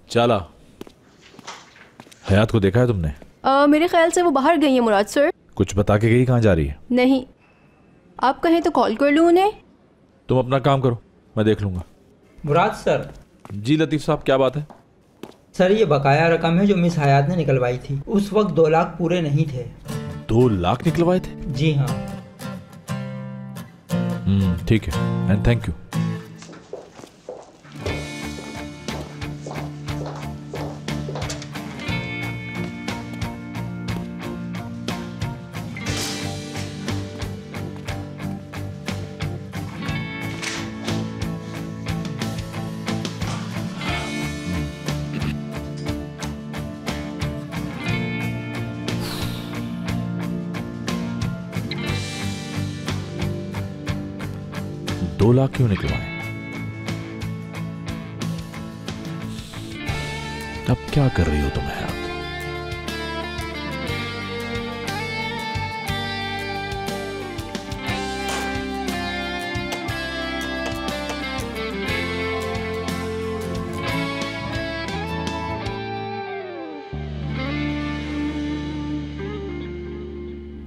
चला, हयात को देखा है तुमने? मेरे ख्याल से वो बाहर गई है मुराद सर। कुछ बता के गई? कहाँ जा रही है? नहीं, आप कहें तो कॉल कर लूँ उन्हें। तुम अपना काम करो, मैं देख लूंगा। मुराद सर। जी लतीफ़ साहब, क्या बात है? सर, ये बकाया रकम है जो मिस हयात ने निकलवाई थी। उस वक्त 2 लाख पूरे नहीं थे। 2 लाख निकलवाए थे? जी हाँ। ठीक है, एंड थैंक यू। दो लाख क्यों निकलवाए? अब क्या कर रही हो तुम हयात?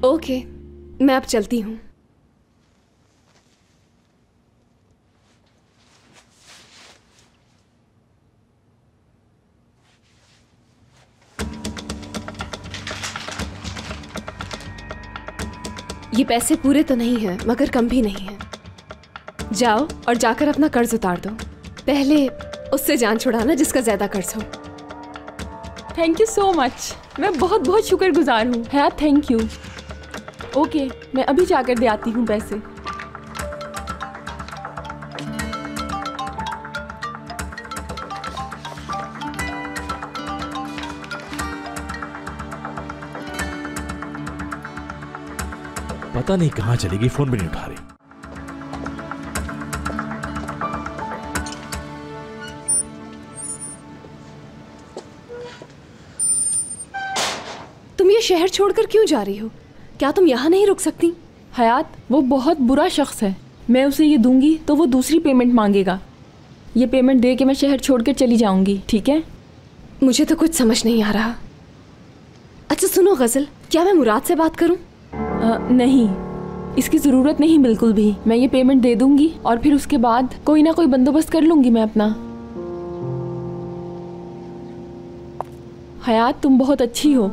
ओके, मैं अब चलती हूँ। ये पैसे पूरे तो नहीं हैं, मगर कम भी नहीं है। जाओ और जाकर अपना कर्ज उतार दो। पहले उससे जान छुड़ाना जिसका ज्यादा कर्ज हो। थैंक यू सो मच, मैं बहुत बहुत शुक्रगुजार हूँ हयात। Thank you. ओके, मैं अभी जाकर दे आती हूँ पैसे। पता नहीं कहां चली गई, फोन भी नहीं उठा रही। तुम ये शहर छोड़कर क्यों जा रही हो? क्या तुम यहाँ नहीं रुक सकती? हयात, वो बहुत बुरा शख्स है। मैं उसे ये दूंगी तो वो दूसरी पेमेंट मांगेगा। ये पेमेंट दे के मैं शहर छोड़कर चली जाऊंगी, ठीक है? मुझे तो कुछ समझ नहीं आ रहा। अच्छा सुनो गजल, क्या मैं मुराद से बात करूं? नहीं, इसकी ज़रूरत नहीं बिल्कुल भी। मैं ये पेमेंट दे दूंगी और फिर उसके बाद कोई ना कोई बंदोबस्त कर लूंगी मैं अपना। हयात, तुम बहुत अच्छी हो।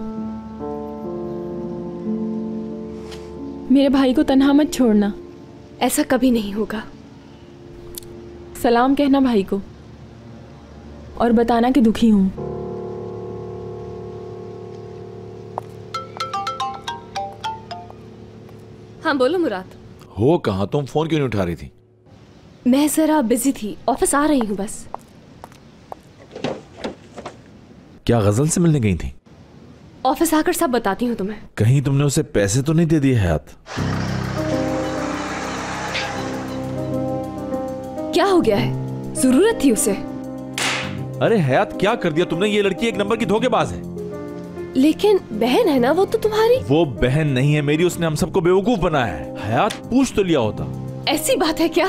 मेरे भाई को तन्हा मत छोड़ना। ऐसा कभी नहीं होगा। सलाम कहना भाई को और बताना कि दुखी हूँ। हाँ बोलो मुराद। हो कहाँ तुम? फोन क्यों नहीं उठा रही थी? मैं जरा बिजी थी, ऑफिस आ रही हूँ बस। क्या गजल से मिलने गई थी? ऑफिस आकर सब बताती हूँ तुम्हें। कहीं तुमने उसे पैसे तो नहीं दे दिए हयात? क्या हो गया है? जरूरत थी उसे। अरे हयात, क्या कर दिया तुमने? ये लड़की 1 नंबर की धोखेबाज है। लेकिन बहन है ना वो तो तुम्हारी। वो बहन नहीं है मेरी, उसने हम सबको बेवकूफ बनाया है। हयात, पूछ तो लिया होता। ऐसी बात है क्या?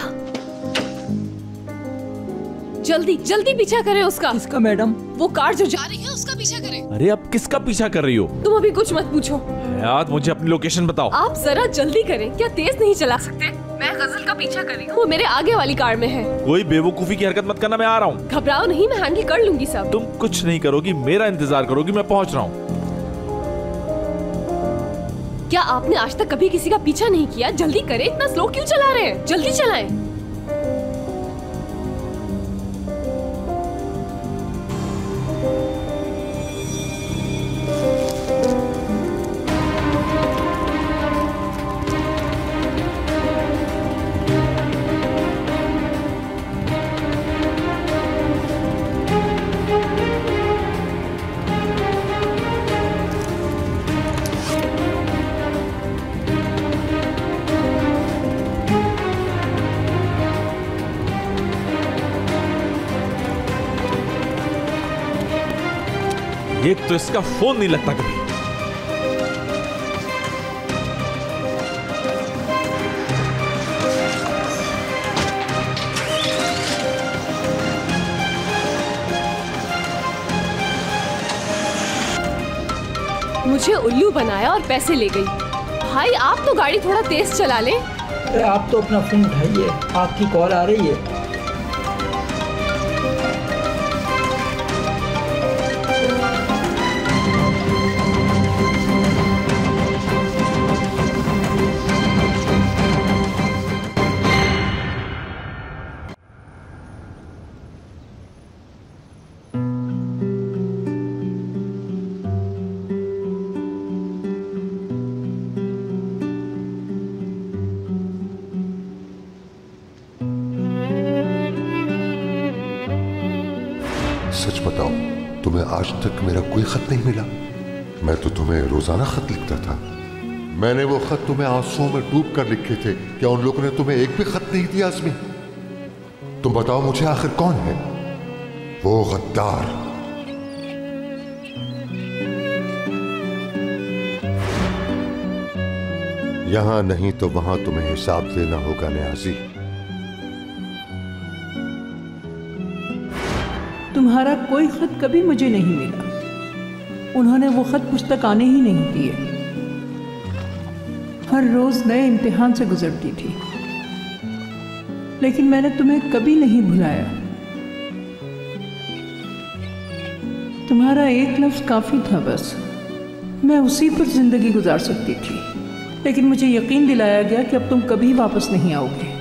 जल्दी जल्दी पीछा करे उसका। किसका मैडम? वो कार जो जा रही है उसका पीछा करे। अरे अब किसका पीछा कर रही हो? तुम अभी कुछ मत पूछो। हयात, मुझे अपनी लोकेशन बताओ। आप जरा जल्दी करें। क्या तेज नहीं चला सकते? मैं गजल का पीछा कर रही हूँ, वो मेरे आगे वाली कार में है। कोई बेवकूफी की हरकत मत करना, मैं आ रहा हूँ। घबराओ नहीं, मैं हैंडल कर लूंगी सब। तुम कुछ नहीं करोगी, मेरा इंतजार करोगी, मैं पहुंच रहा हूँ। क्या आपने आज तक कभी किसी का पीछा नहीं किया? जल्दी करें, इतना स्लो क्यों चला रहे हैं? जल्दी चलाएं। एक तो इसका फोन नहीं लगता कभी। मुझे उल्लू बनाया और पैसे ले गई। भाई आप तो गाड़ी थोड़ा तेज चला ले। अरे आप तो अपना फोन उठाइए, आपकी कॉल आ रही है। सच बताओ, तुम्हें आज तक मेरा कोई खत नहीं मिला? मैं तो तुम्हें रोजाना खत लिखता था। मैंने वो खत तुम्हें आंसुओं में डूब कर लिखे थे। क्या उन लोगों ने तुम्हें एक भी खत नहीं दिया? आज़मी, तुम बताओ मुझे, आखिर कौन है वो गद्दार? यहां नहीं तो वहां तुम्हें हिसाब देना होगा नियाज़ी। तुम्हारा कोई खत कभी मुझे नहीं मिला। उन्होंने वो खत मुझ तक आने ही नहीं दिए। हर रोज नए इम्तिहान से गुजरती थी, लेकिन मैंने तुम्हें कभी नहीं भुलाया। तुम्हारा एक लफ्ज काफी था, बस मैं उसी पर जिंदगी गुजार सकती थी। लेकिन मुझे यकीन दिलाया गया कि अब तुम कभी वापस नहीं आओगे।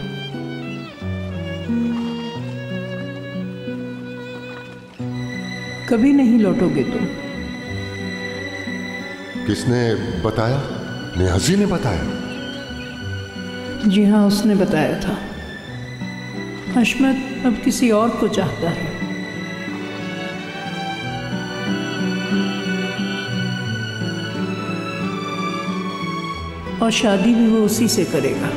कभी नहीं लौटोगे तुम। किसने बताया? नियाज़ी ने बताया? जी हाँ, उसने बताया था। हशमत अब किसी और को चाहता है और शादी भी वो उसी से करेगा।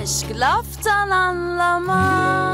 Aşk laftan anlamaz.